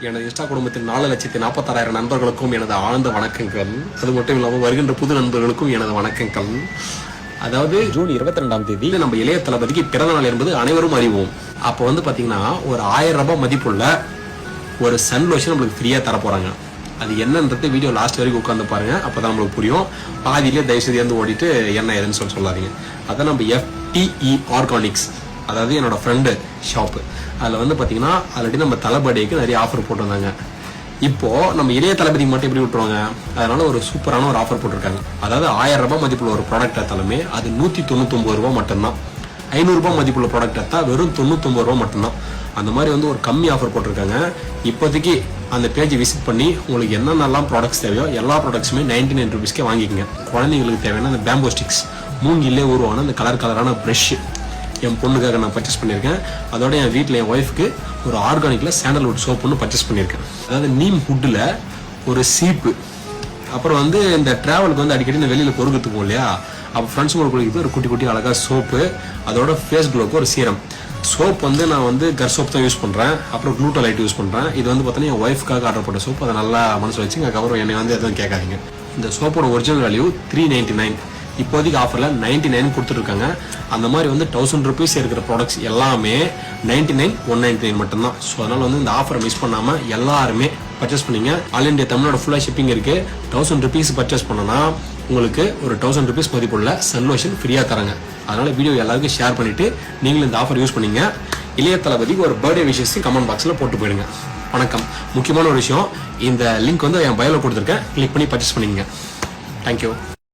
எனது இன்ஸ்டா குடும்பத்தில் 4,46,000 நண்பர்களுக்கும் எனது ஆழ்ந்த வணக்கங்கள். அது மட்டும் இல்லாமல் வருகின்ற புது நண்பர்களுக்கும் எனது வணக்கங்கள். அதாவது ஜூன் 22ஆம் தேதி நம்ம இளைய தளபதிக்கு பிறந்த நாள் என்பது அனைவரும் அறிவோம். அப்போ வந்து பாத்தீங்கன்னா ஒரு 1000 ரூபாய் மதிப்புள்ள ஒரு சன் லோஷன் நம்மளுக்கு ஃப்ரீயா தர போறாங்க. அது என்னன்றது வீடியோ லாஸ்ட் வரைக்கும் உட்காந்து பாருங்க, அப்பதான் நம்மளுக்கு புரியும். பாதியிலே தயவுசெய்து வந்து ஓடிட்டு என்ன ஏதுன்னு சொல்லாதீங்க. அதான் நம்ம FTE ஆர்கானிக்ஸ், அதாவது என்னோட ஃப்ரெண்டு ஷாப்பு. அதில் வந்து பார்த்தீங்கன்னா ஆல்ரெடி நம்ம தளபதிக்கு நிறைய ஆஃபர் போட்டிருந்தாங்க. இப்போ நம்ம இளைய தளபதிக்கு மட்டும் எப்படி விட்டுருவாங்க, அதனால ஒரு சூப்பரான ஒரு ஆஃபர் போட்டிருக்காங்க. அதாவது 1000 ரூபாய் மதிப்புள்ள ஒரு ப்ராடக்ட் எடுத்தாலுமே அது 199 ரூபாய் மட்டும்தான். 500 ரூபாய் மதிப்புள்ள ப்ராடக்ட் எடுத்தா வெறும் 99 ரூபாய் மட்டும்தான். அந்த மாதிரி வந்து ஒரு கம்மி ஆஃபர் போட்டிருக்காங்க. இப்போதைக்கு அந்த பேஜை விசிட் பண்ணி உங்களுக்கு என்னென்னலாம் ப்ராடக்ட்ஸ் தேவையோ எல்லா ப்ராடக்ட்ஸுமே 99 ருபீஸ்க்கே வாங்கிக்கோங்க. குழந்தைங்களுக்கு தேவையான அந்த பேம்போ ஸ்டிக்ஸ், மூங்கிலே உருவான அந்த கலரான ப்ரஷ் என் பொண்ணுக்காக நான் பர்ச்சேஸ் பண்ணியிருக்கேன். அதோட என் வீட்டில் என் ஒய்ஃப்க்கு ஒரு ஆர்கானிக்ல சாண்டல்வுட் சோப் ஒன்று பர்ச்சேஸ் பண்ணியிருக்கேன். அதாவது நீம் ஹுட்டில் ஒரு சீப்பு. அப்புறம் வந்து இந்த டிராவலுக்கு வந்து அடிக்கடி இந்த வெளியில் பொறுக்கிறதுக்கு இல்லையா, அப்போ ஃப்ரெண்ட்ஸ் கூட குளிக்கிறது ஒரு குட்டி அழகாக சோப்பு, அதோட ஃபேஸ் க்ளோக்கு ஒரு சீரம். சோப் வந்து நான் வந்து கர் சோப் தான் யூஸ் பண்ணுறேன். அப்புறம் க்ளூட்டோலைட் யூஸ் பண்ணுறேன். இது வந்து பார்த்தீங்கன்னா என் ஒய்ஃப்காக ஆர்டர் பண்ண சோப். அதை நல்லா மனசு வச்சு அதுக்கப்புறம் என்னை வந்து எதுவும் கேட்காதீங்க. இந்த சோப்போட ஒரிஜினல் வேல்யூ 399. இப்போதைக்கு ஆஃபரில் 99 கொடுத்துருக்காங்க. அந்த மாதிரி வந்து 1000 ருபீஸ் இருக்கிற ப்ராடக்ட்ஸ் எல்லாமே 99, 199 மட்டும்தான். ஸோ அதனால் வந்து இந்த ஆஃபரை மிஸ் பண்ணாமல் எல்லாருமே பர்ச்சேஸ் பண்ணிங்க. ஆல் இண்டியா தமிழோட ஃபுல்லாக ஷிப்பிங் இருக்குது. 1000 ருபீஸ் பர்ச்சேஸ் பண்ணனா உங்களுக்கு ஒரு 1000 ருபீஸ் மதிப்புள்ள சன் லோஷன் ஃப்ரீயாக தராங்க. அதனால் வீடியோ எல்லாருக்கும் ஷேர் பண்ணிவிட்டு நீங்களும் இந்த ஆஃபர் யூஸ் பண்ணிங்க. இளைய தளபதிக்கு ஒரு பர்த்டே விஷஸ் கமெண்ட் பாக்ஸில் போட்டு போயிடுங்க. வணக்கம். முக்கியமான ஒரு விஷயம், இந்த லிங்க் வந்து என் பயோவில் கொடுத்துருக்கேன். கிளிக் பண்ணி பர்ச்சேஸ் பண்ணிங்க. தேங்க்யூ.